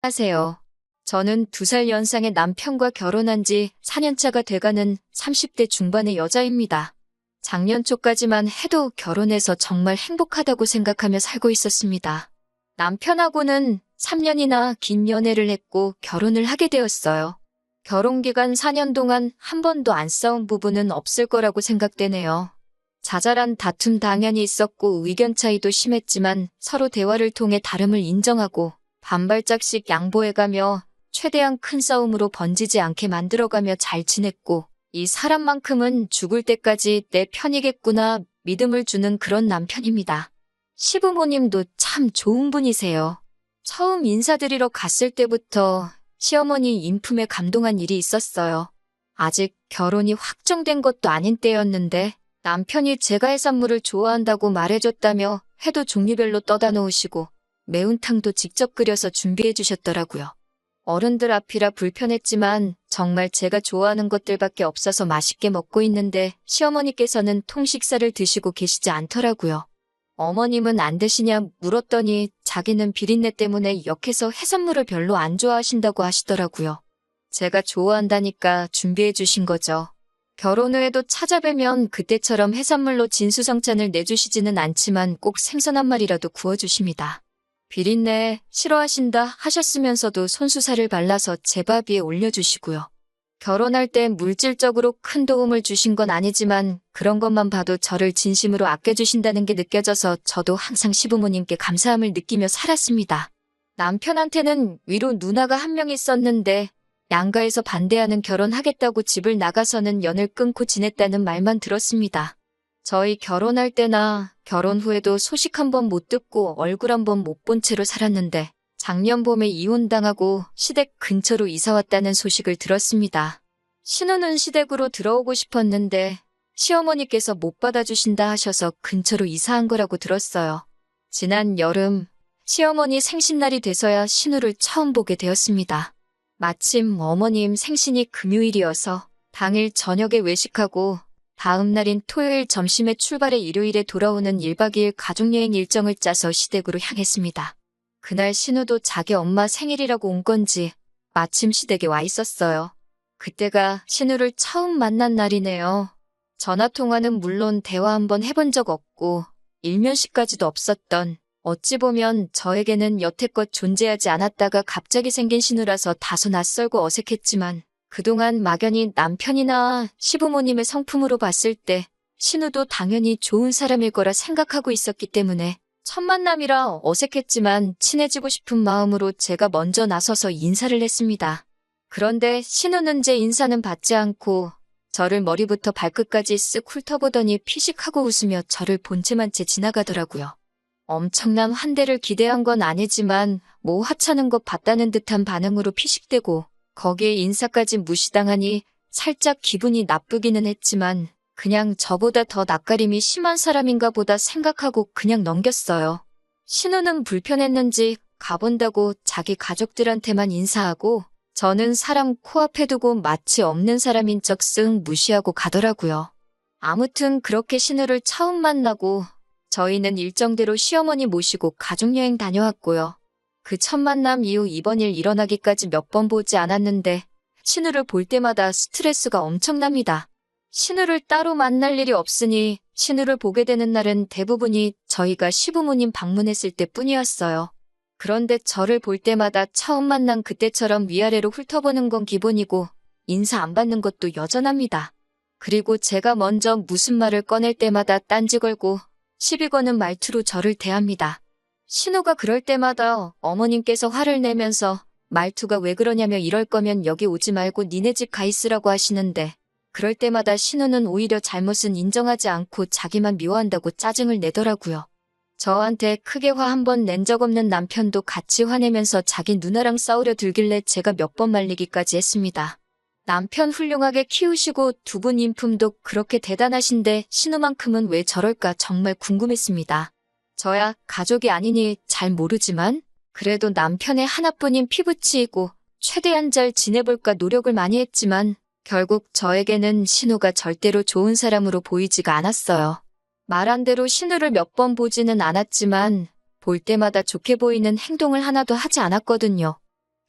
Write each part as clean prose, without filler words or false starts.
하세요. 저는 2살 연상의 남편과 결혼한 지 4년차가 돼가는 30대 중반의 여자입니다. 작년 초까지만 해도 결혼해서 정말 행복하다고 생각하며 살고 있었습니다. 남편하고는 3년이나 긴 연애를 했고 결혼을 하게 되었어요. 결혼 기간 4년 동안 한 번도 안 싸운 부분은 없을 거라고 생각되네요. 자잘한 다툼 당연히 있었고 의견 차이도 심했지만 서로 대화를 통해 다름을 인정하고 반발짝씩 양보해가며 최대한 큰 싸움으로 번지지 않게 만들어가며 잘 지냈고 이 사람만큼은 죽을 때까지 내 편이겠구나 믿음을 주는 그런 남편입니다. 시부모님도 참 좋은 분이세요. 처음 인사드리러 갔을 때부터 시어머니 인품에 감동한 일이 있었어요. 아직 결혼이 확정된 것도 아닌 때였는데 남편이 제가 해산물을 좋아한다고 말해줬다며 회도 종류별로 떠다 놓으시고 매운탕도 직접 끓여서 준비해 주셨더라고요. 어른들 앞이라 불편했지만 정말 제가 좋아하는 것들밖에 없어서 맛있게 먹고 있는데 시어머니께서는 통식사를 드시고 계시지 않더라고요. 어머님은 안 드시냐 물었더니 자기는 비린내 때문에 역해서 해산물을 별로 안 좋아하신다고 하시더라고요. 제가 좋아한다니까 준비해 주신 거죠. 결혼 후에도 찾아뵈면 그때처럼 해산물로 진수성찬을 내주시지는 않지만 꼭 생선 한 마리라도 구워주십니다. 비린내 싫어하신다 하셨으면서도 손수살을 발라서 제 밥 위에 올려주시고요. 결혼할 때 물질적으로 큰 도움을 주신 건 아니지만 그런 것만 봐도 저를 진심으로 아껴주신다는 게 느껴져서 저도 항상 시부모님께 감사함을 느끼며 살았습니다. 남편한테는 위로 누나가 한 명 있었는데 양가에서 반대하는 결혼하겠다고 집을 나가서는 연을 끊고 지냈다는 말만 들었습니다. 저희 결혼할 때나 결혼 후에도 소식 한 번 못 듣고 얼굴 한 번 못 본 채로 살았는데 작년 봄에 이혼당하고 시댁 근처로 이사 왔다는 소식을 들었습니다. 신우는 시댁으로 들어오고 싶었는데 시어머니께서 못 받아주신다 하셔서 근처로 이사한 거라고 들었어요. 지난 여름 시어머니 생신날이 돼서야 신우를 처음 보게 되었습니다. 마침 어머님 생신이 금요일이어서 당일 저녁에 외식하고 다음 날인 토요일 점심에 출발해 일요일에 돌아오는 1박 2일 가족여행 일정을 짜서 시댁으로 향했습니다. 그날 신우도 자기 엄마 생일이라고 온 건지 마침 시댁에 와 있었어요. 그때가 신우를 처음 만난 날이네요. 전화통화는 물론 대화 한번 해본 적 없고 일면식까지도 없었던 어찌 보면 저에게는 여태껏 존재하지 않았다가 갑자기 생긴 신우라서 다소 낯설고 어색했지만 그동안 막연히 남편이나 시부모님의 성품으로 봤을 때 신우도 당연히 좋은 사람일 거라 생각하고 있었기 때문에 첫 만남이라 어색했지만 친해지고 싶은 마음으로 제가 먼저 나서서 인사를 했습니다. 그런데 신우는 제 인사는 받지 않고 저를 머리부터 발끝까지 쓱 훑어보더니 피식하고 웃으며 저를 본체만 채 지나가더라고요. 엄청난 환대를 기대한 건 아니지만 뭐 하찮은 것 봤다는 듯한 반응으로 피식대고 거기에 인사까지 무시당하니 살짝 기분이 나쁘기는 했지만 그냥 저보다 더 낯가림이 심한 사람인가 보다 생각하고 그냥 넘겼어요. 신우는 불편했는지 가본다고 자기 가족들한테만 인사하고 저는 사람 코앞에 두고 마치 없는 사람인 척 쓱 무시하고 가더라고요. 아무튼 그렇게 신우를 처음 만나고 저희는 일정대로 시어머니 모시고 가족여행 다녀왔고요. 그 첫 만남 이후 이번 일 일어나기까지 몇 번 보지 않았는데 신우를 볼 때마다 스트레스가 엄청납니다. 신우를 따로 만날 일이 없으니 신우를 보게 되는 날은 대부분이 저희가 시부모님 방문했을 때뿐이었어요. 그런데 저를 볼 때마다 처음 만난 그때처럼 위아래로 훑어보는 건 기본이고 인사 안 받는 것도 여전합니다. 그리고 제가 먼저 무슨 말을 꺼낼 때마다 딴지 걸고 시비 거는 말투로 저를 대합니다. 신우가 그럴 때마다 어머님께서 화를 내면서 말투가 왜 그러냐며 이럴 거면 여기 오지 말고 니네 집 가 있으라고 하시는데 그럴 때마다 신우는 오히려 잘못은 인정하지 않고 자기만 미워한다고 짜증을 내더라고요. 저한테 크게 화 한 번 낸 적 없는 남편도 같이 화내면서 자기 누나랑 싸우려 들길래 제가 몇 번 말리기까지 했습니다. 남편 훌륭하게 키우시고 두 분 인품도 그렇게 대단하신데 신우만큼은 왜 저럴까 정말 궁금했습니다. 저야 가족이 아니니 잘 모르지만 그래도 남편의 하나뿐인 피부치이고 최대한 잘 지내볼까 노력을 많이 했지만 결국 저에게는 신우가 절대로 좋은 사람으로 보이지가 않았어요. 말한 대로 신우를 몇 번 보지는 않았지만 볼 때마다 좋게 보이는 행동을 하나도 하지 않았거든요.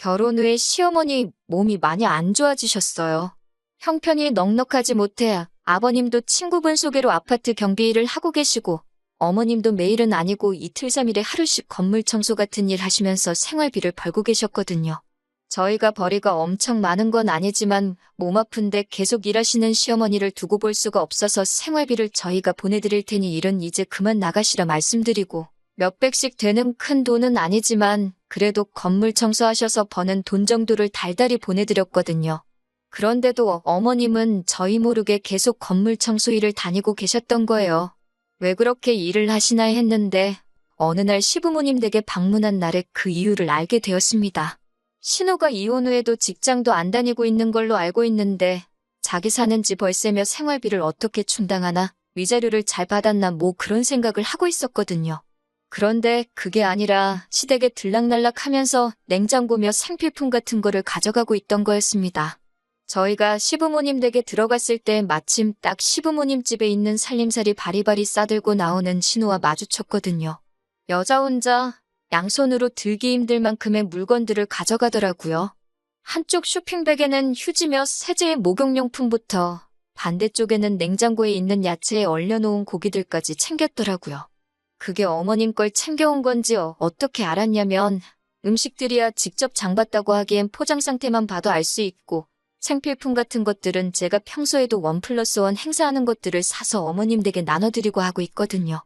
결혼 후에 시어머니 몸이 많이 안 좋아지셨어요. 형편이 넉넉하지 못해 아버님도 친구분 소개로 아파트 경비 일을 하고 계시고 어머님도 매일은 아니고 이틀 3일에 하루씩 건물 청소 같은 일 하시면서 생활비를 벌고 계셨거든요. 저희가 벌이가 엄청 많은 건 아니지만 몸 아픈데 계속 일하시는 시어머니를 두고 볼 수가 없어서 생활비를 저희가 보내드릴 테니 일은 이제 그만 나가시라 말씀드리고 몇백씩 되는 큰 돈은 아니지만 그래도 건물 청소하셔서 버는 돈 정도를 달달이 보내드렸거든요. 그런데도 어머님은 저희 모르게 계속 건물 청소 일을 다니고 계셨던 거예요. 왜 그렇게 일을 하시나 했는데 어느 날 시부모님 댁에 방문한 날에 그 이유를 알게 되었습니다. 신우가 이혼 후에도 직장도 안 다니고 있는 걸로 알고 있는데 자기 사는 지 벌새며 생활비를 어떻게 충당하나 위자료를 잘 받았나 뭐 그런 생각을 하고 있었거든요. 그런데 그게 아니라 시댁에 들락날락 하면서 냉장고며 생필품 같은 거를 가져가고 있던 거였습니다. 저희가 시부모님 댁에 들어갔을 때 마침 딱 시부모님 집에 있는 살림살이 바리바리 싸들고 나오는 신우와 마주쳤거든요. 여자 혼자 양손으로 들기 힘들 만큼의 물건들을 가져가더라고요. 한쪽 쇼핑백에는 휴지며 세제의 목욕용품부터 반대쪽에는 냉장고에 있는 야채에 얼려놓은 고기들까지 챙겼더라고요. 그게 어머님 걸 챙겨온 건지 어떻게 알았냐면 음식들이야 직접 장봤다고 하기엔 포장 상태만 봐도 알 수 있고 생필품 같은 것들은 제가 평소에도 1+1 행사하는 것들을 사서 어머님 댁에 나눠드리고 하고 있거든요.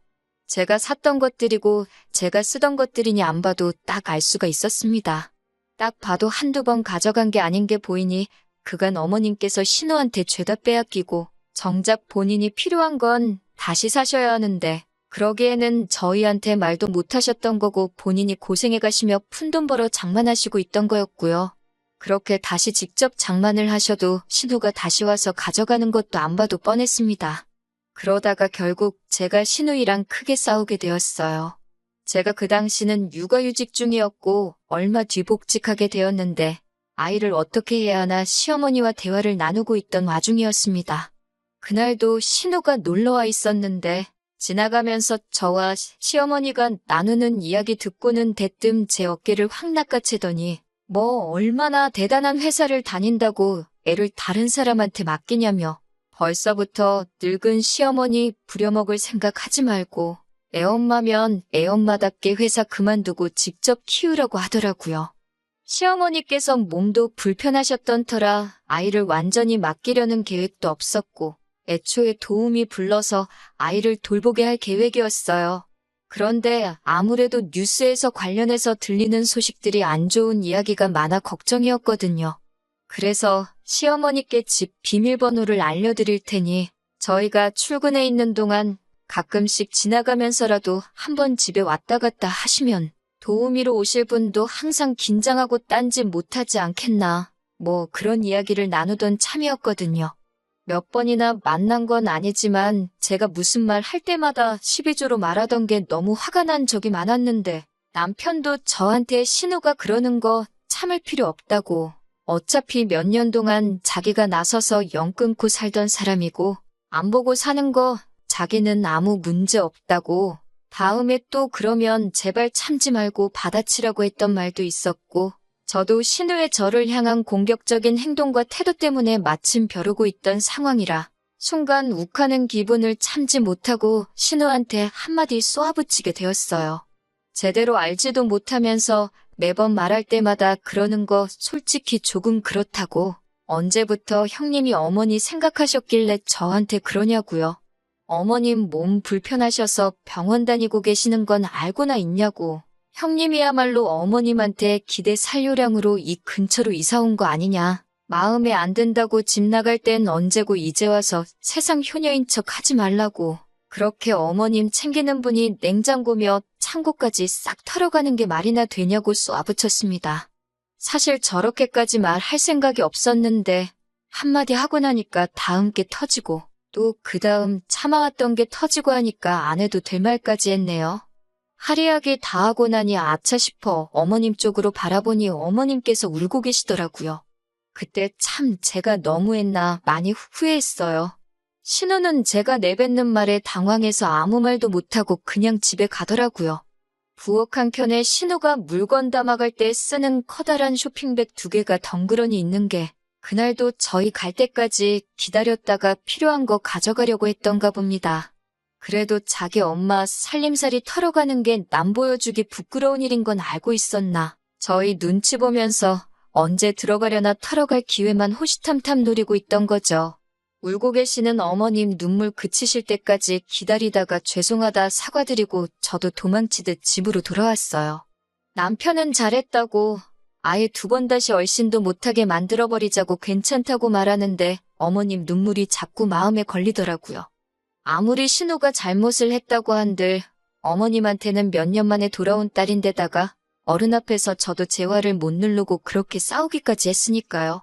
제가 샀던 것들이고 제가 쓰던 것들이니 안 봐도 딱 알 수가 있었습니다. 딱 봐도 한두 번 가져간 게 아닌 게 보이니 그간 어머님께서 신우한테 죄다 빼앗기고 정작 본인이 필요한 건 다시 사셔야 하는데 그러기에는 저희한테 말도 못 하셨던 거고 본인이 고생해 가시며 푼돈 벌어 장만하시고 있던 거였고요. 그렇게 다시 직접 장만을 하셔도 신우가 다시 와서 가져가는 것도 안 봐도 뻔했습니다. 그러다가 결국 제가 신우이랑 크게 싸우게 되었어요. 제가 그 당시는 육아휴직 중이었고 얼마 뒤 복직하게 되었는데 아이를 어떻게 해야 하나 시어머니와 대화를 나누고 있던 와중이었습니다. 그날도 신우가 놀러와 있었는데 지나가면서 저와 시어머니가 나누는 이야기 듣고는 대뜸 제 어깨를 확 낚아채더니 뭐 얼마나 대단한 회사를 다닌다고 애를 다른 사람한테 맡기냐며 벌써부터 늙은 시어머니 부려먹을 생각하지 말고 애엄마면 애엄마답게 회사 그만두고 직접 키우라고 하더라고요. 시어머니께서 몸도 불편하셨던 터라 아이를 완전히 맡기려는 계획도 없었고 애초에 도움이 불러서 아이를 돌보게 할 계획이었어요. 그런데 아무래도 뉴스에서 관련해서 들리는 소식들이 안 좋은 이야기가 많아 걱정이었거든요. 그래서 시어머니께 집 비밀번호를 알려드릴 테니 저희가 출근해 있는 동안 가끔씩 지나가면서라도 한번 집에 왔다 갔다 하시면 도우미로 오실 분도 항상 긴장하고 딴짓 못하지 않겠나 뭐 그런 이야기를 나누던 참이었거든요. 몇 번이나 만난 건 아니지만 제가 무슨 말 할 때마다 시비조로 말하던 게 너무 화가 난 적이 많았는데 남편도 저한테 신우가 그러는 거 참을 필요 없다고 어차피 몇 년 동안 자기가 나서서 영 끊고 살던 사람이고 안 보고 사는 거 자기는 아무 문제 없다고 다음에 또 그러면 제발 참지 말고 받아치라고 했던 말도 있었고 저도 신우의 저를 향한 공격적인 행동과 태도 때문에 마침 벼르고 있던 상황이라 순간 욱하는 기분을 참지 못하고 신우한테 한마디 쏘아붙이게 되었어요. 제대로 알지도 못하면서 매번 말할 때마다 그러는 거 솔직히 조금 그렇다고 언제부터 형님이 어머니 생각하셨길래 저한테 그러냐고요. 어머님 몸 불편하셔서 병원 다니고 계시는 건 알고나 있냐고. 형님이야말로 어머님한테 기대 살요량으로 이 근처로 이사 온 거 아니냐. 마음에 안 든다고 집 나갈 땐 언제고 이제 와서 세상 효녀인 척 하지 말라고. 그렇게 어머님 챙기는 분이 냉장고며 창고까지 싹 털어가는 게 말이나 되냐고 쏘아붙였습니다. 사실 저렇게까지 말할 생각이 없었는데 한마디 하고 나니까 다음 게 터지고 또 그 다음 참아왔던 게 터지고 하니까 안 해도 될 말까지 했네요. 하리하게 다 하고 나니 아차 싶어 어머님 쪽으로 바라보니 어머님께서 울고 계시더라고요. 그때 참 제가 너무했나 많이 후회했어요. 신우는 제가 내뱉는 말에 당황해서 아무 말도 못하고 그냥 집에 가더라고요. 부엌 한켠에 신우가 물건 담아갈 때 쓰는 커다란 쇼핑백 2개가 덩그러니 있는 게 그날도 저희 갈 때까지 기다렸다가 필요한 거 가져가려고 했던가 봅니다. 그래도 자기 엄마 살림살이 털어가는 게 남 보여주기 부끄러운 일인 건 알고 있었나. 저희 눈치 보면서 언제 들어가려나 털어갈 기회만 호시탐탐 노리고 있던 거죠. 울고 계시는 어머님 눈물 그치실 때까지 기다리다가 죄송하다 사과드리고 저도 도망치듯 집으로 돌아왔어요. 남편은 잘했다고 아예 2번 다시 얼씬도 못하게 만들어버리자고 괜찮다고 말하는데 어머님 눈물이 자꾸 마음에 걸리더라고요. 아무리 신우가 잘못을 했다고 한들 어머님한테는 몇 년 만에 돌아온 딸인데다가 어른 앞에서 저도 제 화를 못 누르고 그렇게 싸우기까지 했으니까요.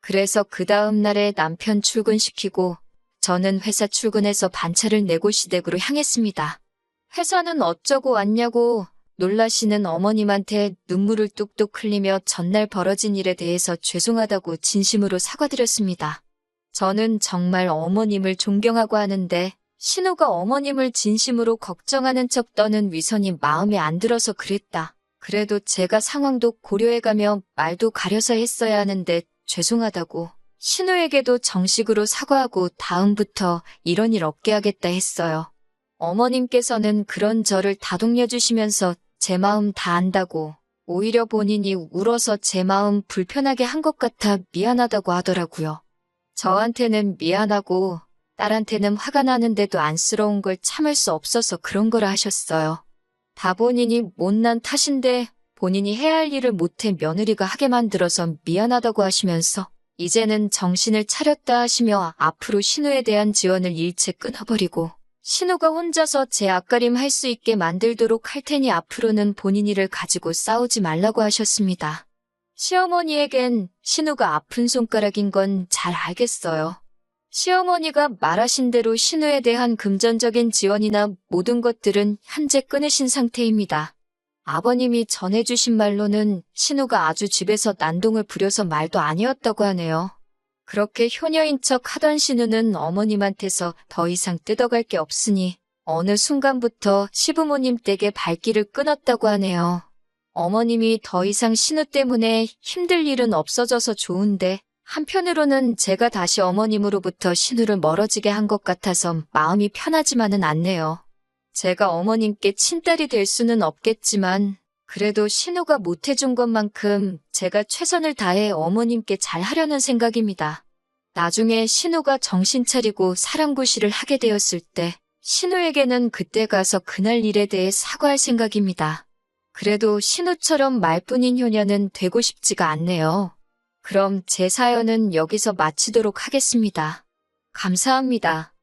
그래서 그 다음 날에 남편 출근시키고 저는 회사 출근해서 반차를 내고 시댁으로 향했습니다. 회사는 어쩌고 왔냐고 놀라시는 어머님한테 눈물을 뚝뚝 흘리며 전날 벌어진 일에 대해서 죄송하다고 진심으로 사과드렸습니다. 저는 정말 어머님을 존경하고 하는데 신우가 어머님을 진심으로 걱정하는 척 떠는 위선이 마음에 안 들어서 그랬다. 그래도 제가 상황도 고려해가며 말도 가려서 했어야 하는데 죄송하다고 신우에게도 정식으로 사과하고 다음부터 이런 일 없게 하겠다 했어요. 어머님께서는 그런 저를 다독여주시면서 제 마음 다 안다고 오히려 본인이 울어서 제 마음 불편하게 한 것 같아 미안하다고 하더라고요. 저한테는 미안하고 딸한테는 화가 나는데도 안쓰러운 걸 참을 수 없어서 그런 거라 하셨어요. 다 본인이 못난 탓인데 본인이 해야 할 일을 못해 며느리가 하게 만들어서 미안하다고 하시면서 이제는 정신을 차렸다 하시며 앞으로 신우에 대한 지원을 일체 끊어버리고 신우가 혼자서 제 앞가림 할 수 있게 만들도록 할 테니 앞으로는 본인 일을 가지고 싸우지 말라고 하셨습니다. 시어머니에겐 신우가 아픈 손가락인 건 잘 알겠어요. 시어머니가 말하신 대로 신우에 대한 금전적인 지원이나 모든 것들은 현재 끊으신 상태입니다. 아버님이 전해주신 말로는 신우가 아주 집에서 난동을 부려서 말도 아니었다고 하네요. 그렇게 효녀인 척 하던 신우는 어머님한테서 더 이상 뜯어갈 게 없으니 어느 순간부터 시부모님 댁에 발길을 끊었다고 하네요. 어머님이 더 이상 신우 때문에 힘들 일은 없어져서 좋은데 한편으로는 제가 다시 어머님으로부터 신우를 멀어지게 한 것 같아서 마음이 편하지만은 않네요. 제가 어머님께 친딸이 될 수는 없겠지만 그래도 신우가 못해준 것만큼 제가 최선을 다해 어머님께 잘하려는 생각입니다. 나중에 신우가 정신 차리고 사랑구실을 하게 되었을 때 신우에게는 그때 가서 그날 일에 대해 사과할 생각입니다. 그래도 신우처럼 말뿐인 효녀는 되고 싶지가 않네요. 그럼 제 사연은 여기서 마치도록 하겠습니다. 감사합니다.